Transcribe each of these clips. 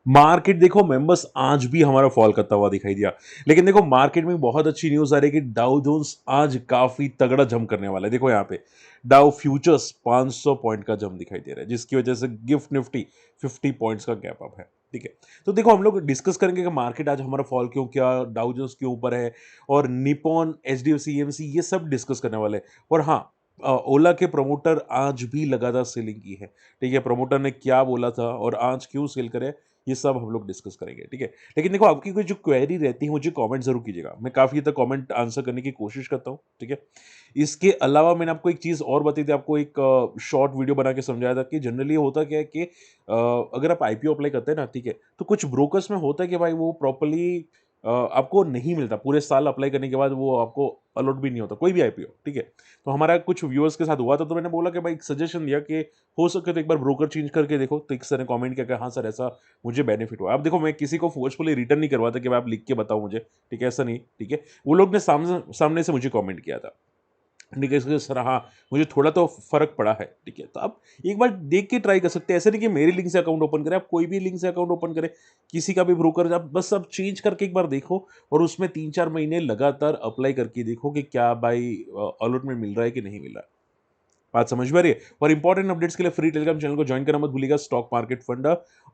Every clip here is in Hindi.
मार्केट देखो मेंबर्स आज भी हमारा फॉल करता हुआ दिखाई दिया। लेकिन देखो मार्केट में बहुत अच्छी न्यूज़ आ रही है कि डाउ जोन्स आज काफ़ी तगड़ा जंप करने वाला है। देखो यहाँ पे डाउ फ्यूचर्स 500 पॉइंट का जंप दिखाई दे रहा है, जिसकी वजह से गिफ्ट निफ्टी 50 पॉइंट्स का गैप अप है। ठीक है, तो देखो हम लोग डिस्कस करेंगे कि मार्केट आज हमारा फॉल क्यों किया, डाउ जोन्स क्यों ऊपर है, और निपॉन, एचडीएफसी, ईएमसी ये सब डिस्कस करने वाले हैं। और हाँ, ओला के प्रमोटर आज भी लगातार सेलिंग की है। ठीक है, प्रमोटर ने क्या बोला था और आज क्यों सेल करे, ये सब हम लोग डिस्कस करेंगे। ठीक है, लेकिन देखो आपकी कोई जो क्वेरी रहती है मुझे कमेंट जरूर कीजिएगा, मैं काफी हद तक कमेंट आंसर करने की कोशिश करता हूँ। ठीक है, इसके अलावा मैंने आपको एक चीज और बताई थी, आपको एक शॉर्ट वीडियो बना के समझाया था कि जनरली होता क्या है कि अगर आप आईपीओ अप्लाई करते हैं ना, ठीक है, तो कुछ ब्रोकर्स में होता है कि भाई वो प्रॉपरली आपको नहीं मिलता, पूरे साल अप्लाई करने के बाद वो आपको अलॉट भी नहीं होता कोई भी आईपीओ। ठीक है, तो हमारा कुछ व्यूअर्स के साथ हुआ था, तो मैंने बोला कि भाई एक सजेशन दिया कि हो सके तो एक बार ब्रोकर चेंज करके देखो। तो एक सर ने कमेंट किया कि हाँ सर ऐसा मुझे बेनिफिट हुआ। अब देखो मैं किसी को फोर्सफुली रिटर्न नहीं करवाता कि भाई आप लिख के बताओ मुझे, ठीक है, ऐसा नहीं। ठीक है, वो लोग ने सामने सामने से मुझे कमेंट किया था, ठीक है, इसलिए सर हाँ मुझे थोड़ा तो फर्क पड़ा है। ठीक है, तो आप एक बार देख के ट्राई कर सकते हैं, ऐसे नहीं कि मेरे लिंक से अकाउंट ओपन करें, आप कोई भी लिंक से अकाउंट ओपन करें, किसी का भी ब्रोकर, आप बस आप चेंज करके एक बार देखो और उसमें 3-4 महीने लगातार अप्लाई करके देखो कि क्या भाई अलॉट में मिल रहा है कि नहीं मिल रहा है। बात समझ में आ रही है? और इंपॉर्टेंट अपडेट्स के लिए फ्री टेलीग्राम चैनल को ज्वाइन करना मत भूलिएगा, स्टॉक मार्केट फंड।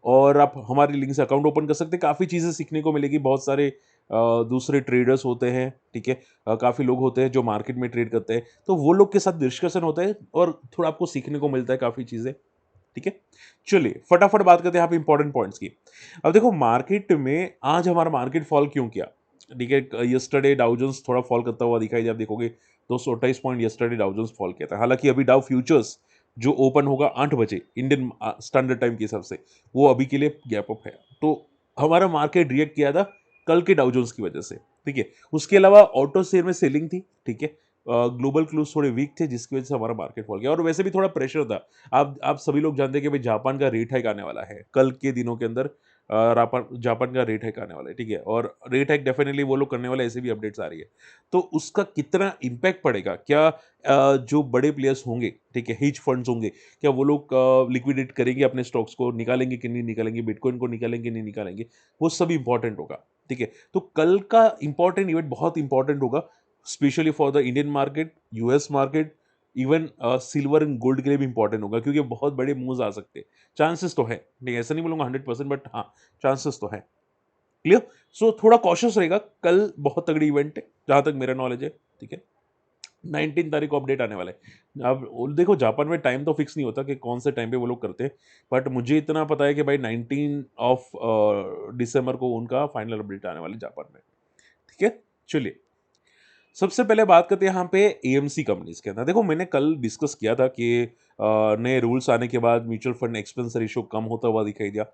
और आप हमारी लिंक से अकाउंट ओपन कर सकते हैं, काफ़ी चीज़ें सीखने को मिलेगी। बहुत सारे दूसरे ट्रेडर्स होते हैं, ठीक है, काफ़ी लोग होते हैं जो मार्केट में ट्रेड करते हैं, तो वो लोग के साथ डिस्कशन होता है और थोड़ा आपको सीखने को मिलता है काफ़ी चीज़ें। ठीक है, चलिए फटाफट बात करते हैं यहाँ पे इंपॉर्टेंट पॉइंट्स की। अब देखो मार्केट में आज हमारा मार्केट फॉल क्यों किया। ठीक है, यस्टरडे डाउ जोन्स थोड़ा फॉल करता हुआ दिखाई दिया, आप देखोगे 228 point yesterday Dow Jones fall किया था। हालांकि अभी डाउ फ्यूचर्स जो ओपन होगा 8 बजे इंडियन स्टैंडर्ड टाइम के हिसाब से, वो अभी के लिए गैप अप है। तो हमारा मार्केट रिएक्ट किया था कल के डाउ जोन्स की वजह से। ठीक है, उसके अलावा ऑटो शेयर में सेलिंग थी। ठीक है, ग्लोबल क्लूज थोड़े वीक थे, जिसकी वजह से हमारा मार्केट फॉल गया, और वैसे भी थोड़ा प्रेशर था। आप सभी लोग जानते हैं कि भाई जापान का रेट हाइक आने वाला है कल के दिनों के अंदर। जापान का रेट हाइक आने वाला है। ठीक है, और रेट हाइक डेफिनेटली वो लोग करने वाले, ऐसे भी अपडेट्स आ रही है। तो उसका कितना इम्पैक्ट पड़ेगा, क्या जो बड़े प्लेयर्स होंगे, ठीक है, हिज फंड्स होंगे, क्या वो लोग लिक्विडेट करेंगे अपने स्टॉक्स को, निकालेंगे कि नहीं निकालेंगे, बिटकॉइन को निकालेंगे नहीं निकालेंगे, वो सब इंपॉर्टेंट होगा। ठीक है, तो कल का इंपॉर्टेंट इवेंट बहुत इंपॉर्टेंट होगा, specially for the Indian market, US market, even silver and gold के लिए भी इंपॉर्टेंट होगा, क्योंकि बहुत बड़े मूव्स आ सकते हैं। चांसेस तो है, नहीं ऐसा नहीं बोलूंगा 100%, बट हाँ चांसेस तो है। क्लियर, सो थोड़ा कॉशियस रहेगा, कल बहुत तगड़ी इवेंट है जहां तक मेरा नॉलेज है। ठीक है, 19 तारीख को अपडेट आने वाला है। अब देखो जापान में टाइम तो फिक्स नहीं होता कि कौन से टाइम पे वो लोग करते हैं, बट मुझे इतना पता है कि भाई 19 दिसंबर को उनका फाइनल अपडेट आने वाला है जापान में। ठीक है, चलिए सबसे पहले बात करते हैं यहाँ पे एएमसी कंपनीज के अंदर। देखो मैंने कल डिस्कस किया था कि नए रूल्स आने के बाद म्यूचुअल फंड एक्सपेंस रेशियो कम होता हुआ दिखाई दिया,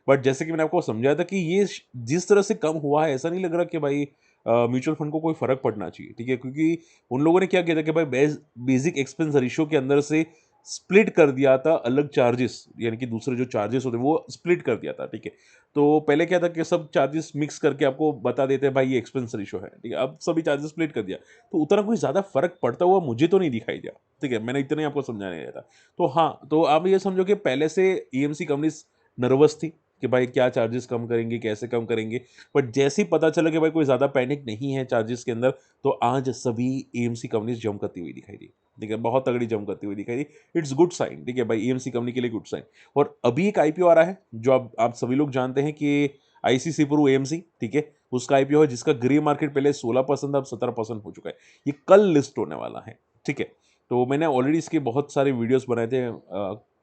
बट जैसे कि मैंने आपको समझाया था कि ये जिस तरह से कम हुआ है, ऐसा नहीं लग रहा कि भाई म्यूचुअल फंड को कोई फर्क पड़ना चाहिए। ठीक है, क्योंकि उन लोगों ने क्या किया था कि भाई बेसिक एक्सपेंस रेशियो के अंदर से स्प्लिट कर दिया था अलग चार्जेस, यानी कि दूसरे जो चार्जेस होते हैं वो स्प्लिट कर दिया था। ठीक है, तो पहले क्या था कि सब चार्जेस मिक्स करके आपको बता देते हैं भाई ये एक्सपेंस रेशियो है। ठीक है, अब सभी चार्जेस स्प्लिट कर दिया, तो उतना कोई ज़्यादा फर्क पड़ता हुआ मुझे तो नहीं दिखाई दिया। ठीक है, मैंने इतना ही आपको समझाने दिया था। तो हाँ, तो आप ये समझो कि पहले से ईएमसी कंपनी नर्वस थी कि भाई क्या चार्जेस कम करेंगे, कैसे कम करेंगे, बट जैसे ही पता चला कि भाई कोई ज़्यादा पैनिक नहीं है चार्जेस के अंदर, तो आज सभी ईएमसी कंपनीज जंप करती हुई दिखाई दी। ठीक है, बहुत तगड़ी जंप करती हुई दिखाई दी। It's good sign. ठीक है भाई, ईएमसी कंपनी के लिए गुड साइन। और अभी एक आईपीओ आ रहा है जो आप सभी लोग जानते हैं कि आईसीसी प्रू एएमसी। ठीक है, उसका आईपीओ है जिसका ग्रे मार्केट पहले 16% अब 17% हो चुका है। ये कल लिस्ट होने वाला है। ठीक है, तो मैंने ऑलरेडी इसके बहुत सारे वीडियोस बनाए थे,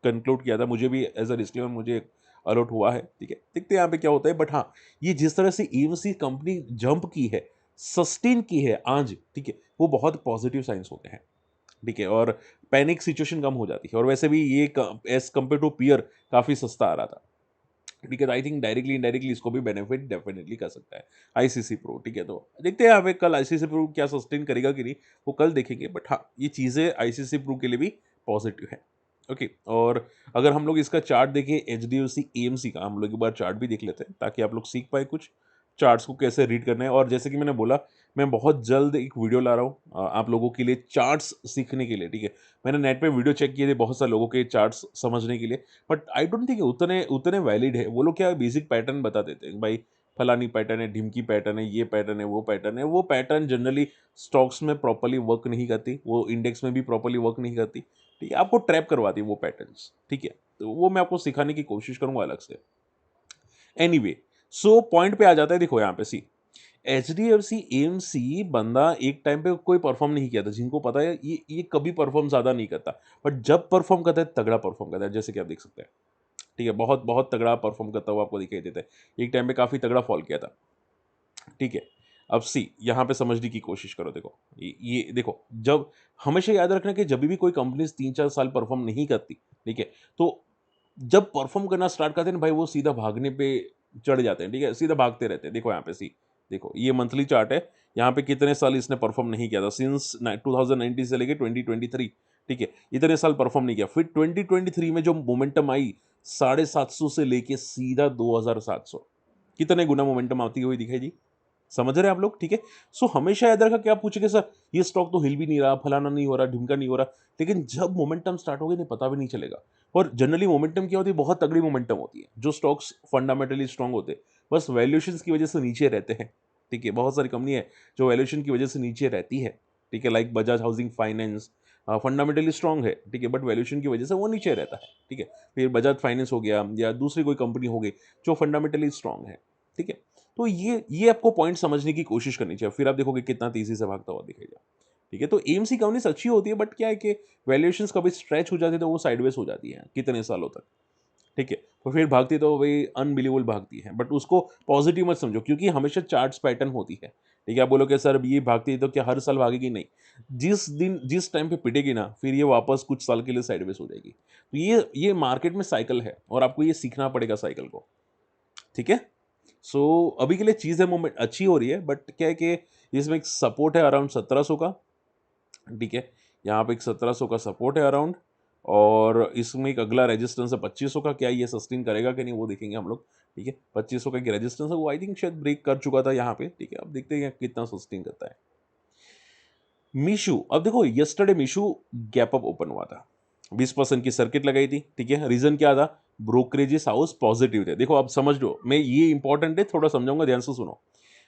कंक्लूड किया था, मुझे भी एज अ डिस्क्लेमर मुझे अलर्ट हुआ है। ठीक है, देखते हैं यहाँ पे क्या होता है, बट हाँ ये जिस तरह से एएमसी कंपनी जंप की है, सस्टेन की है आज, ठीक है, वो बहुत पॉजिटिव साइंस होते हैं। ठीक है, और पैनिक सिचुएशन कम हो जाती है, और वैसे भी ये एज कम्पेयर टू पीयर काफ़ी सस्ता आ रहा था। ठीक है, आई थिंक डायरेक्टली इनडायरेक्टली इसको भी बेनिफिट डेफिनेटली कर सकता है आईसीसी प्रो। ठीक है, तो देखते हैं यहाँ पे कल आईसीसी प्रो क्या सस्टेन करेगा कि नहीं, वो कल देखेंगे, बट हाँ ये चीज़ें आईसीसी प्रो के लिए भी पॉजिटिव है। ओके, और अगर हम लोग इसका चार्ट देखें H D F C AMC का, हम लोग एक बार चार्ट भी देख लेते हैं ताकि आप लोग सीख पाए कुछ। चार्ट्स को कैसे रीड करना है। और जैसे कि मैंने बोला, मैं बहुत जल्द एक वीडियो ला रहा हूँ आप लोगों के लिए चार्ट्स सीखने के लिए, ठीक है। मैंने नेट पे वीडियो चेक किए थे बहुत सारे लोगों के चार्ट्स समझने के लिए, बट आई डोंट थिंक उतने उतने वैलिड है। वो लोग क्या बेसिक पैटर्न बता देते हैं, भाई फलानी पैटर्न है, ढिमकी पैटर्न है, ये पैटर्न है, वो पैटर्न है। वो पैटर्न जनरली स्टॉक्स में प्रॉपर्ली वर्क नहीं करती, वो इंडेक्स में भी प्रॉपर्ली वर्क नहीं करती, ठीक है। आपको ट्रैप करवाती है वो पैटर्न्स, ठीक है। तो वो मैं आपको सिखाने की कोशिश करूंगा अलग से। एनीवे, सो पॉइंट पे आ जाता है। देखो यहाँ पे सी, एचडीएफसी एएमसी बंदा एक टाइम पे कोई परफॉर्म नहीं किया था, जिनको पता है ये कभी परफॉर्म ज्यादा नहीं करता, बट जब परफॉर्म करता है तगड़ा परफॉर्म करता है, जैसे कि आप देख सकते हैं, ठीक है। बहुत बहुत तगड़ा परफॉर्म करता हुआ आपको दिखाई देता है। एक टाइम पे काफी तगड़ा फॉल किया था, ठीक है। अब सी, यहाँ पे समझने की कोशिश करो। देखो ये देखो, जब हमेशा याद रखना कि जब भी कोई कंपनी 3-4 साल परफॉर्म नहीं करती, ठीक है, तो जब परफॉर्म करना स्टार्ट करते हैं ना भाई, वो सीधा भागने पे चढ़ जाते हैं, ठीक है, सीधा भागते रहते हैं। देखो यहाँ पे सी, देखो ये मंथली चार्ट है, यहाँ पे कितने साल इसने परफॉर्म नहीं किया था, सिंस 2019 से लेके 2023, ठीक है। इतने साल परफॉर्म नहीं किया। फिर 2023 में जो मोमेंटम आई, 750 से लेके सीधा 2700, कितने गुना मोमेंटम आती हुई दिखाई जी। समझ रहे हैं आप लोग, ठीक है। सो हमेशा याद रखा, क्या पूछेंगे सर ये स्टॉक तो हिल भी नहीं रहा, फलाना नहीं हो रहा, ढिमका नहीं हो रहा, लेकिन जब मोमेंटम स्टार्ट हो गया नहीं पता भी नहीं चलेगा। और जनरली मोमेंटम क्या होती है, बहुत तगड़ी मोमेंटम होती है। जो स्टॉक्स फंडामेंटली स्ट्रांग होते हैं, बस वैल्यूएशंस की वजह से नीचे रहते हैं, ठीक है। बहुत सारी कंपनी है जो वैल्यूएशन की वजह से नीचे रहती है, ठीक है, like Bajaj housing finance, fundamentally strong है, ठीक है, बट वैल्यूएशन की वजह से वो नीचे रहता है, ठीक है। फिर बजाज फाइनेंस हो गया या दूसरी कोई कंपनी हो गई जो फंडामेंटली स्ट्रांग है, ठीक है। तो ये आपको पॉइंट समझने की कोशिश करनी चाहिए, फिर आप देखोगे कितना तेजी से भागता हुआ दिखेगा, ठीक है। तो एएमसी कंपनीज अच्छी होती है, बट क्या है कि वैल्यूएशंस कभी स्ट्रेच हो जाती है तो वो साइडवेज हो जाती है कितने सालों तक, ठीक है। तो फिर भागती तो वही अनबिलीवेबल भागती है, बट उसको पॉजिटिव मत समझो, क्योंकि हमेशा चार्ट्स पैटर्न होती है, ठीक है। आप बोलोगे सर अब ये भागती है तो क्या हर साल भागेगी? नहीं, जिस दिन जिस टाइम पे पिटेगी ना, फिर ये वापस कुछ साल के लिए साइडवेज हो जाएगी। तो ये मार्केट में साइकिल है और आपको ये सीखना पड़ेगा साइकिल को, ठीक है। सो अभी के लिए चीज़ है मूवमेंट अच्छी हो रही है, बट क्या है कि इसमें एक सपोर्ट है अराउंड 1700 का, ठीक है। यहाँ पे एक 1700 का सपोर्ट है अराउंड, और इसमें एक अगला रेजिस्टेंस है 2500 का। क्या ये सस्टेन करेगा कि नहीं वो देखेंगे हम लोग, ठीक है। 2500 का एक रेजिस्टेंस है, वो आई थिंक शायद ब्रेक कर चुका था यहाँ पे, ठीक है। अब देखते हैं कितना सस्टेन करता है मीशू। अब देखो यस्टरडे मीशू गैप अप ओपन हुआ था, 20% की सर्किट लगाई थी, ठीक है। रीजन क्या था? ब्रोकरेजेस हाउस पॉजिटिव थे। देखो आप समझ लो, मैं ये इंपॉर्टेंट है, थोड़ा समझाऊंगा, ध्यान से सुनो।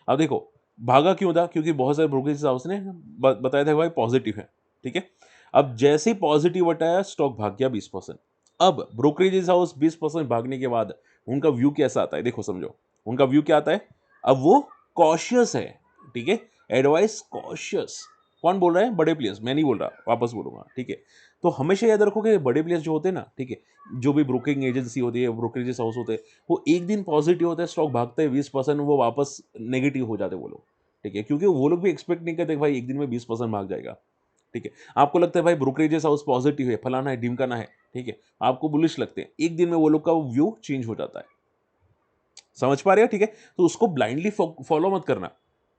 अब देखो भागा क्यों था, क्योंकि बहुत सारे ब्रोकरेज हाउस ने बताया था कि भाई पॉजिटिव है, ठीक है। अब जैसे ही पॉजिटिव हटाया स्टॉक भाग गया 20%। अब ब्रोकरेज हाउस 20% भागने के बाद उनका व्यू कैसा आता है, देखो समझो। उनका व्यू क्या आता है? अब वो कॉशियस है, ठीक है। Advice cautious. कौन बोल रहा है? बड़े प्लेयर्स, मैं नहीं बोल रहा, वापस बोलूंगा, ठीक है। तो हमेशा याद रखो कि बड़े प्लेयर्स जो होते हैं ना, ठीक है, जो भी ब्रोकिंग एजेंसी होती है, ब्रोकरेज हाउस होते हैं, वो एक दिन पॉजिटिव होता है, स्टॉक भागता है 20%, वो वापस नेगेटिव हो जाते हैं वो लोग, ठीक है। क्योंकि वो लोग भी एक्सपेक्ट नहीं करते भाई एक दिन में 20% भाग जाएगा, ठीक है। आपको लगता है भाई ब्रोकरेजेस हाउस पॉजिटिव है, फलाना है, ढिमकाना है, ठीक है, आपको बुलिश लगते हैं, एक दिन में वो लोग का व्यू चेंज हो जाता है। समझ पा रहे हो, ठीक है। तो उसको ब्लाइंडली फॉलो मत करना,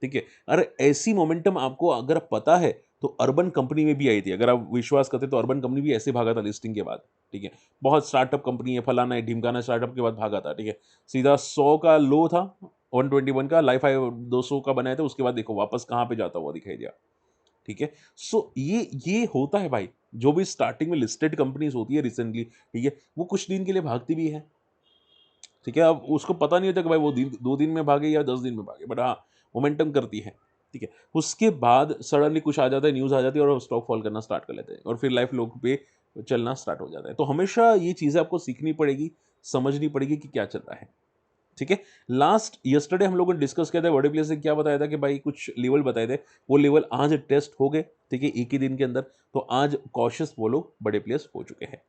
ठीक है। अरे ऐसी मोमेंटम आपको अगर पता है तो अर्बन कंपनी में भी आई थी, अगर आप विश्वास करते तो अर्बन कंपनी भी ऐसे भागा था लिस्टिंग के बाद, ठीक है। बहुत स्टार्टअप कंपनी है, फलाना है, ढिमकाना, स्टार्टअप के बाद भागा था, ठीक है। सीधा 100 का लो था, 121 का लाइफ हाई 200 का बनाया था, उसके बाद देखो वापस कहाँ पे जाता हुआ दिखाई दिया, ठीक है। सो ये होता है भाई, जो भी स्टार्टिंग में लिस्टेड कंपनीज होती है रिसेंटली, ठीक है, वो कुछ दिन के लिए भागती भी है, ठीक है। अब उसको पता नहीं होता कि भाई वो 2 दिन में भागे या 10 दिन में भागे, बट हाँ मोमेंटम करती है, ठीक है। उसके बाद सडनली कुछ आ जाता है, न्यूज़ आ जाती है और स्टॉक फॉल करना स्टार्ट कर लेते हैं और फिर लाइफ लोग पे चलना स्टार्ट हो जाता है। तो हमेशा ये चीज़ें आपको सीखनी पड़ेगी, समझनी पड़ेगी कि क्या चल रहा है, ठीक है। लास्ट यस्टरडे हम लोगों ने डिस्कस किया था, बड़े प्लेस ने क्या बताया था कि भाई कुछ लेवल बताए थे, वो लेवल आज टेस्ट हो गए, ठीक है, एक ही दिन के अंदर। तो आज कॉशियस वो लोग बड़े प्लेस हो चुके हैं,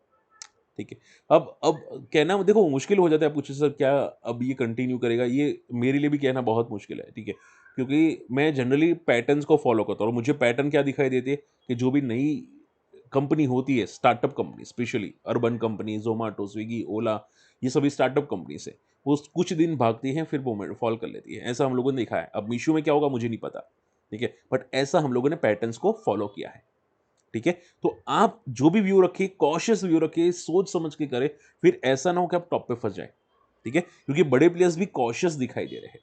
ठीक है। अब कहना देखो मुश्किल हो जाता है, आप पूछे सर क्या अब ये कंटिन्यू करेगा, ये मेरे लिए भी कहना बहुत मुश्किल है, ठीक है। क्योंकि मैं जनरली पैटर्न्स को फॉलो करता हूँ और मुझे पैटर्न क्या दिखाई देती है कि जो भी नई कंपनी होती है, startup company, specially urban company, Zomato, Swiggy, Ola, ये सभी स्टार्टअप कंपनी से वो कुछ दिन भागती हैं फिर वो फॉल कर लेती है, ऐसा हम लोगों ने देखा है। अब मीशो में क्या होगा मुझे नहीं पता, ठीक है, बट ऐसा हम लोगों ने पैटर्न्स को फॉलो किया है, ठीक है। तो आप जो भी व्यू रखिए, कॉशियस व्यू रखिए, सोच समझ के करें, फिर ऐसा ना हो कि आप टॉप पे फंस जाए, ठीक है, क्योंकि बड़े प्लेयर्स भी कॉशियस दिखाई दे रहे हैं,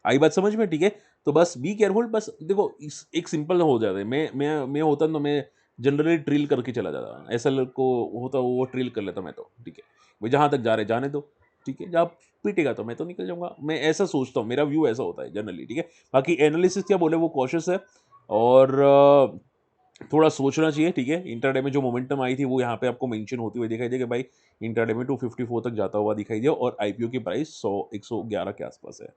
आई बात समझ में, ठीक है। तो बस बी केयरफुल, बस देखो एक सिंपल हो जाता है। मैं होता तो मैं जनरली ट्रिल करके चला जाता, ऐसा लोग को होता वो ट्रिल कर लेता मैं तो, ठीक है भाई, जहाँ तक जा रहे जाने दो, ठीक है, जब पीटेगा तो मैं तो निकल जाऊंगा, मैं ऐसा सोचता हूँ, मेरा व्यू ऐसा होता है जनरली, ठीक है। बाकी एनालिसिस क्या बोले वो कॉशियस है, और थोड़ा सोचना चाहिए, ठीक है। इंटरडे में जो मोमेंटम आई थी वो यहाँ पे आपको मेंशन होती हुई दिखाई दे कि भाई इंटरडे में 254 तक जाता हुआ दिखाई दिया, और आईपीओ की प्राइस 111 के आसपास है।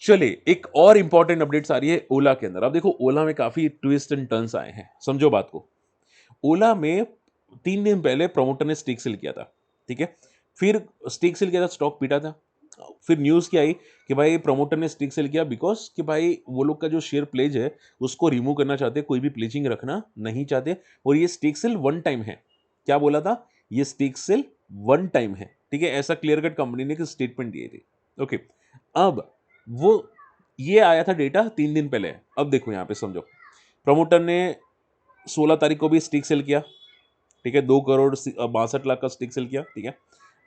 चलिए, एक और इंपॉर्टेंट अपडेट्स आ रही है ओला के अंदर। अब देखो ओला में काफी ट्विस्ट एंड टर्न्स आए हैं, समझो बात को। ओला में 3 दिन पहले प्रमोटर ने स्टेक सेल किया था, ठीक है। फिर स्टेक सेल किया था, स्टॉक पीटा था। फिर न्यूज क्या आई कि भाई प्रमोटर ने स्टेक सेल किया बिकॉज कि भाई वो लोग का जो शेयर प्लेज है उसको रिमूव करना चाहते, कोई भी प्लेजिंग रखना नहीं चाहते, और ये स्टेक सेल वन टाइम है। क्या बोला था? ये स्टेक सेल वन टाइम है, ठीक है, ऐसा क्लियर कट कंपनी ने एक स्टेटमेंट दिए थे। ओके, अब वो ये आया था डेटा 3 दिन पहले। अब देखो यहाँ पे समझो, प्रमोटर ने 16 तारीख को भी स्टिक सेल किया, ठीक है, 2 करोड़ 62 लाख का स्टिक सेल किया, ठीक है,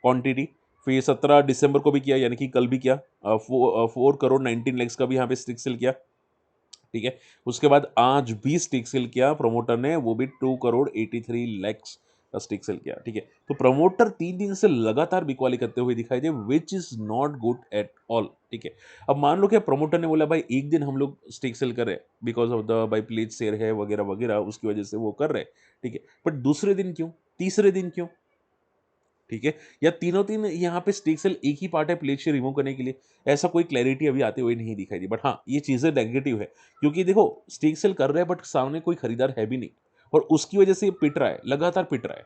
क्वांटिटी। फिर 17 दिसंबर को भी किया, यानी कि कल भी किया, 4 करोड़ 19 लैक्स का भी यहाँ पे स्टिक सेल किया, ठीक है। उसके बाद आज भी स्टिक सेल किया प्रमोटर ने, वो भी 2 करोड़ 83 लैक्स का स्टिक सेल किया, ठीक है। तो प्रमोटर 3 दिन से लगातार बिकवाली करते हुए दिखाई दे, which is not good at all, ठीक है। अब मान लो कि प्रमोटर ने बोला भाई एक दिन हम लोग स्टिक सेल कर रहे हैं because of the buy pledge share है वगैरह वगैरह, उसकी वजह से वो कर रहे हैं, ठीक है, बट दूसरे दिन क्यों, तीसरे दिन क्यों, ठीक है, या तीनों दिन यहाँ पे स्टेक सेल एक ही पार्ट है प्लेज से रिमूव करने के लिए, ऐसा कोई क्लैरिटी अभी आते हुए नहीं दिखाई दी। बट हाँ, ये चीजें नेगेटिव है, क्योंकि देखो स्टेक सेल कर रहे हैं बट सामने कोई खरीदार है भी नहीं, और उसकी वजह से ये पिट रहा है, लगातार पिट रहा है,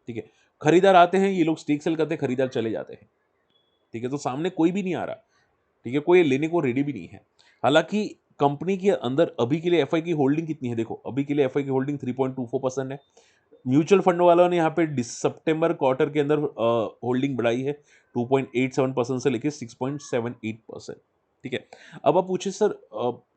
ठीक है। खरीदार आते हैं, ये लोग स्टेक सेल करते हैं, खरीदार चले जाते हैं, ठीक है, तो सामने कोई भी नहीं आ रहा, ठीक है, कोई लेने को रेडी भी नहीं है। हालांकि कंपनी के अंदर अभी के लिए एफआई की होल्डिंग कितनी है, देखो अभी के लिए एफआई की होल्डिंग 3.24% है। म्यूचुअल फंड वालों ने यहाँ पे सितंबर क्वार्टर के अंदर होल्डिंग बढ़ाई है 2.87% से लेके 6.78%, ठीक है। अब आप पूछे सर,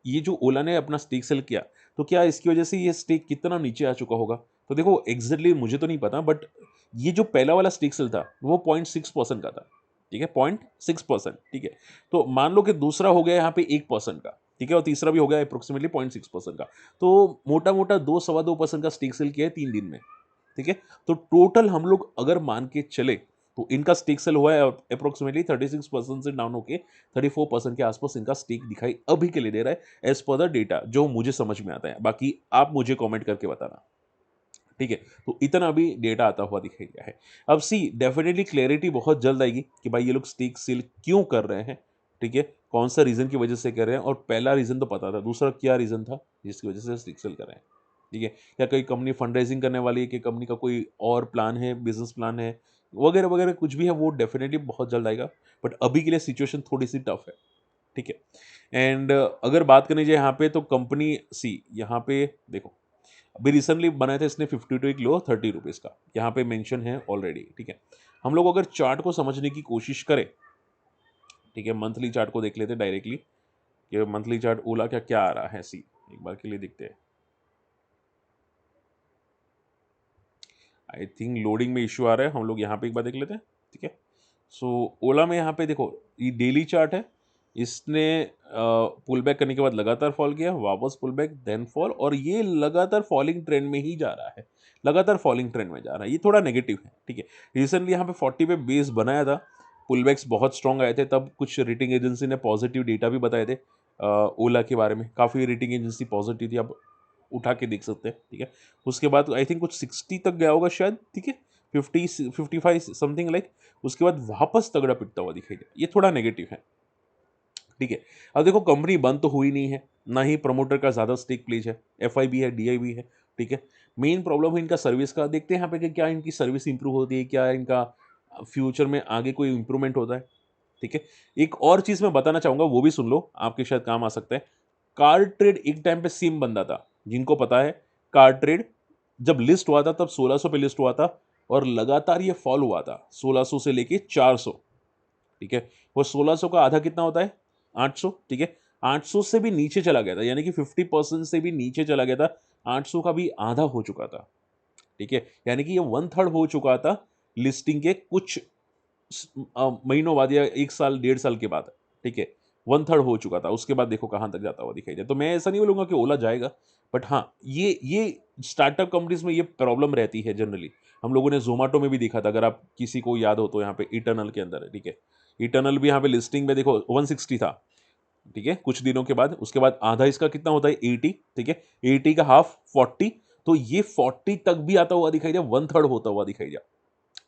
ये जो ओला ने अपना स्टेक सेल किया, तो क्या इसकी वजह से ये स्टेक कितना नीचे आ चुका होगा? तो देखो एग्जैक्टली मुझे तो नहीं पता, बट ये जो पहला वाला स्टेक सेल था वो 0.6% का था, ठीक है, 0.6%, ठीक है। तो मान लो कि दूसरा हो गया यहाँ पे 1% का, ठीक है, और तीसरा भी हो गया अप्रोक्सीमेटली 0.6% का, तो मोटा मोटा 2 सवा 2% का स्टेक सेल किया है 3 दिन में, ठीक है। तो टोटल हम लोग अगर मान के चले तो इनका स्टेक सेल हुआ है अप्रोक्सीमेटली 36% से डाउन होके 34% के आसपास इनका स्टेक दिखाई अभी के लिए दे रहा है, एज पर द डेटा जो मुझे समझ में आता है। बाकी आप मुझे कमेंट करके बताना, ठीक है। तो इतना अभी डेटा आता हुआ दिखाई दिया है। अब सी डेफिनेटली क्लैरिटी बहुत जल्द आएगी कि भाई ये लोग स्टेक सेल क्यों कर रहे हैं, ठीक है, कौन सा रीजन की वजह से कर रहे हैं, और पहला रीजन तो पता था, दूसरा क्या रीजन था जिसकी वजह से स्टेक सेल कर रहे हैं, ठीक है। क्या कोई कंपनी फंड रेजिंग करने वाली है, कि कंपनी का कोई और प्लान है, बिजनेस प्लान है वगैरह वगैरह, कुछ भी है वो डेफिनेटली बहुत जल्द आएगा। बट अभी के लिए सिचुएशन थोड़ी सी टफ है, ठीक है। एंड अगर बात करनी जाए यहाँ पे, तो कंपनी सी यहाँ पे देखो अभी रिसेंटली बनाया था इसने 52 एक लो 30 रुपीज़ का, यहाँ पे मेंशन है ऑलरेडी, ठीक है। हम लोग अगर चार्ट को समझने की कोशिश करें, ठीक है, मंथली चार्ट को देख लेते हैं डायरेक्टली कि मंथली चार्ट ओला क्या क्या आ रहा है, सी एक बार के लिए देखते हैं। आई थिंक लोडिंग में इश्यू आ रहा है, हम लोग यहाँ पे एक बार देख लेते हैं, ठीक है। सो ओला में यहाँ पे देखो ये डेली चार्ट है, इसने पुल बैक करने के बाद लगातार फॉल किया, वापस पुल बैक देन फॉल, और ये लगातार फॉलिंग ट्रेंड में ही जा रहा है, लगातार फॉलिंग ट्रेंड में जा रहा है, ये थोड़ा नेगेटिव है, ठीक है। रिसेंटली यहाँ पे 40 पे बेस बनाया था, पुल बैक्स बहुत स्ट्रॉन्ग आए थे, तब कुछ रेटिंग एजेंसी ने पॉजिटिव डेटा भी बताए थे ओला के बारे में, काफ़ी रेटिंग एजेंसी पॉजिटिव थी, अब उठा के देख सकते हैं, ठीक है। उसके बाद आई थिंक कुछ 60 तक गया होगा शायद, ठीक है, 55 समथिंग लाइक, उसके बाद वापस तगड़ा पिटता हुआ दिखाई दिया, ये थोड़ा नेगेटिव है, ठीक है। अब देखो कंपनी बंद तो हुई नहीं है, ना ही प्रमोटर का ज़्यादा स्टेक प्लेज है, एफआईबी है, डीआईबी है, ठीक है। मेन प्रॉब्लम है इनका सर्विस का, देखते हैं यहाँ पे कि क्या इनकी सर्विस इंप्रूव होती है, क्या इनका फ्यूचर में आगे कोई इंप्रूवमेंट होता है, ठीक है। एक और चीज़ मैं बताना चाहूँगा, वो भी सुन लो, आपके शायद काम आ सकता है। कार ट्रेड एक टाइम पे सिम बनता था, जिनको पता है, कार ट्रेड जब लिस्ट हुआ था तब 1600 पे लिस्ट हुआ था, और लगातार ये फॉल हुआ था 1600 से लेके 400, ठीक है। वो 1600 का आधा कितना होता है? 800, ठीक है। 800 से भी नीचे चला गया था, यानी कि 50% से भी नीचे चला गया था, 800 का भी आधा हो चुका था, ठीक है, यानी कि ये 1/3 हो चुका था लिस्टिंग के कुछ महीनों बाद या 1 साल 1.5 साल के बाद, ठीक है, वन थर्ड हो चुका था, उसके बाद देखो कहाँ तक जाता हुआ दिखाई दिया। तो मैं ऐसा नहीं बोलूँगा कि ओला जाएगा, बट हाँ, ये स्टार्टअप कंपनीज़ में ये प्रॉब्लम रहती है जनरली। हम लोगों ने ज़ोमैटो में भी देखा था, अगर आप किसी को याद हो तो यहाँ पे इटर्नल के अंदर है, ठीक है? इटर्नल भी यहाँ पे लिस्टिंग में देखो 160 था, ठीक है? कुछ दिनों के बाद, उसके बाद आधा इसका कितना होता है 80, ठीक है? 80 का हाफ 40, तो ये 40 तक भी आता हुआ दिखाई दिया, वन थर्ड होता हुआ दिखाई दिया,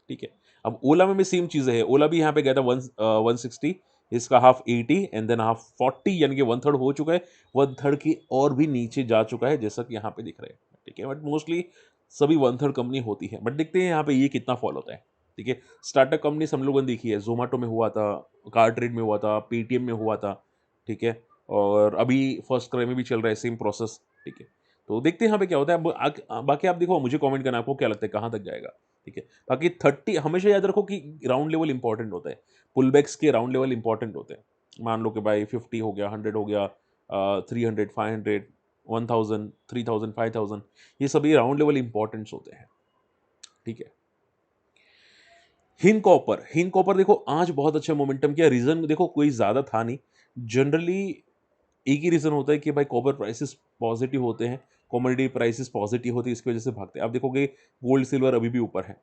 ठीक है? अब ओला में भी सेम चीज़ें हैं, ओला भी यहाँ पे गया था 160, इसका हाफ 80 एंड देन हाफ 40, यानी कि वन थर्ड हो चुका है, वन थर्ड की और भी नीचे जा चुका है, जैसा कि यहाँ पे दिख रहा है, ठीक है? बट मोस्टली सभी वन थर्ड कंपनी होती है, बट देखते हैं यहाँ पे ये कितना फॉल होता है, ठीक है? स्टार्टअप कंपनीज हम लोगों ने देखी है, जोमेटो में हुआ था, कार ट्रेड में हुआ था, पेटीएम में हुआ था, ठीक है? और अभी फर्स्ट क्राई में भी चल रहा है सेम प्रोसेस, ठीक है? तो देखते हैं यहाँ पे क्या होता है। अब बाकी आप देखो, मुझे कमेंट करना आपको क्या लगता है कहाँ तक जाएगा, ठीक है? बाकी 30 हमेशा याद रखो कि राउंड लेवल इंपॉर्टेंट होता है, पुलबैक्स के राउंड लेवल इंपॉर्टेंट होते हैं। मान लो कि भाई 50 हो गया, 100 हो गया, 300, 500, 1000, 3000, 5000, ये सभी राउंड लेवल इंपॉर्टेंट्स होते हैं, ठीक है? हिन कॉपर देखो आज बहुत अच्छा मोमेंटम किया, रीजन देखो कोई ज्यादा था नहीं, जनरली एक ही रीज़न होता है कि भाई कॉपर प्राइसेस पॉजिटिव होते हैं, कमोडिटी प्राइसेस पॉजिटिव होती है, इसकी वजह से भागते हैं। आप देखोगे गोल्ड सिल्वर अभी भी ऊपर है,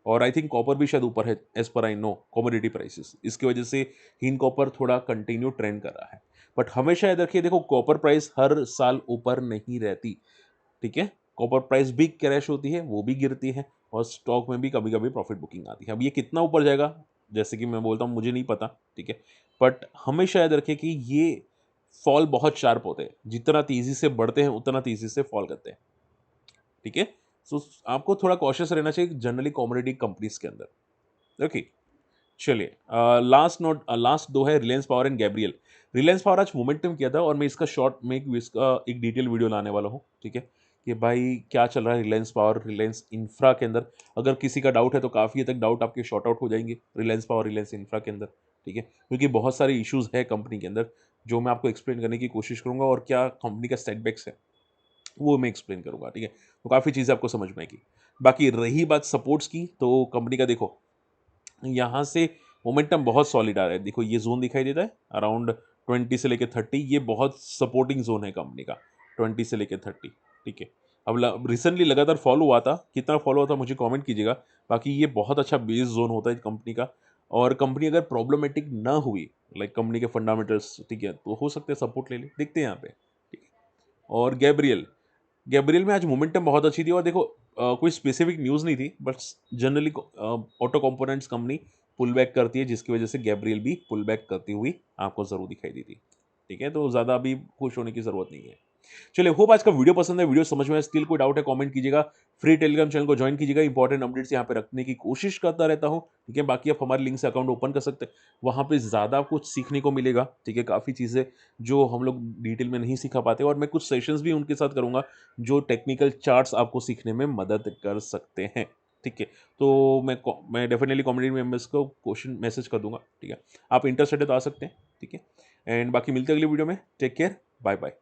और आई थिंक कॉपर भी शायद ऊपर है, as per I know commodity prices, इसकी वजह से हिन कॉपर थोड़ा कंटिन्यू ट्रेंड कर रहा है। बट हमेशा याद रखिए, देखो कॉपर प्राइस हर साल ऊपर नहीं रहती, ठीक है? कॉपर प्राइस भी क्रैश होती है, वो भी गिरती है, और स्टॉक में भी कभी कभी प्रॉफिट बुकिंग आती है। अब ये कितना ऊपर जाएगा, जैसे कि मैं बोलता हूँ, मुझे नहीं पता, ठीक है? बट हमेशा याद रखिए कि ये फॉल बहुत शार्प होते हैं, जितना तेजी से बढ़ते हैं उतना तेजी से फॉल करते हैं, ठीक है? सो आपको थोड़ा कॉशियस रहना चाहिए जनरली कॉमोडिटी कंपनीज के अंदर। ओके, चलिए लास्ट दो है Reliance power and Gabriel. Reliance power आज मोमेंटम किया था, और मैं इसका शॉर्ट में इसका एक डिटेल वीडियो लाने वाला हूँ, ठीक है? कि भाई क्या चल रहा है रिलायंस पावर, रिलायंस इंफ्रा के अंदर। अगर किसी का डाउट है तो काफ़ी हद तक डाउट आपके शॉर्ट आउट हो जाएंगे रिलायंस पावर, रिलायंस इंफ्रा के अंदर, ठीक है? क्योंकि बहुत सारे इश्यूज है कंपनी के अंदर, जो मैं आपको एक्सप्लेन करने की कोशिश करूंगा, और क्या कंपनी का सेटबैक्स है वो मैं एक्सप्लेन करूंगा, ठीक है? तो काफ़ी चीज़ें आपको समझ में आएगी। बाकी रही बात सपोर्ट्स की, तो कंपनी का देखो यहाँ से मोमेंटम बहुत सॉलिड आ रहा है। देखो ये जोन दिखाई देता है अराउंड 20 से लेके 30, ये बहुत सपोर्टिंग जोन है कंपनी का, 20 से लेके 30, ठीक है? अब रिसेंटली लगातार फॉलो हुआ था, कितना फॉलो हुआ था मुझे कमेंट कीजिएगा। बाकी ये बहुत अच्छा बेस जोन होता है कंपनी का, और कंपनी अगर प्रॉब्लमेटिक ना हुई, लाइक कंपनी के फंडामेंटल्स, ठीक है, तो हो सकते हैं सपोर्ट ले ले, देखते हैं यहाँ पे, ठीक है? और गैब्रियल, गैब्रियल में आज मोमेंटम बहुत अच्छी थी, और देखो कोई स्पेसिफिक न्यूज़ नहीं थी, but generally auto components company pull back करती है, जिसकी वजह से गैब्रियल भी पुल बैक करती हुई आपको ज़रूर दिखाई दी थी, ठीक है? तो ज़्यादा अभी खुश होने की ज़रूरत नहीं है। चलिए, होप आज का वीडियो पसंद है, वीडियो समझ में आया, स्टिल कोई डाउट है कमेंट कीजिएगा, फ्री टेलीग्राम चैनल को ज्वाइन कीजिएगा, इंपॉर्टेंट अपडेट्स यहाँ पे रखने की कोशिश करता रहता हूँ, ठीक है? बाकी आप हमारे लिंक से अकाउंट ओपन कर सकते हैं, वहाँ पे ज़्यादा कुछ सीखने को मिलेगा, ठीक है? काफ़ी चीज़ें जो हम लोग डिटेल में नहीं सिखा पाते, और मैं कुछ सेशंस भी उनके साथ करूँगा, जो टेक्निकल चार्ट्स आपको सीखने में मदद कर सकते हैं, ठीक है? तो मैं डेफिनेटली कम्युनिटी मेंबर्स को क्वेश्चन मैसेज कर दूंगा, ठीक है? आप इंटरेस्टेड है तो आ सकते हैं, ठीक है? एंड बाकी मिलते हैं अगली वीडियो में, टेक केयर, बाय बाय।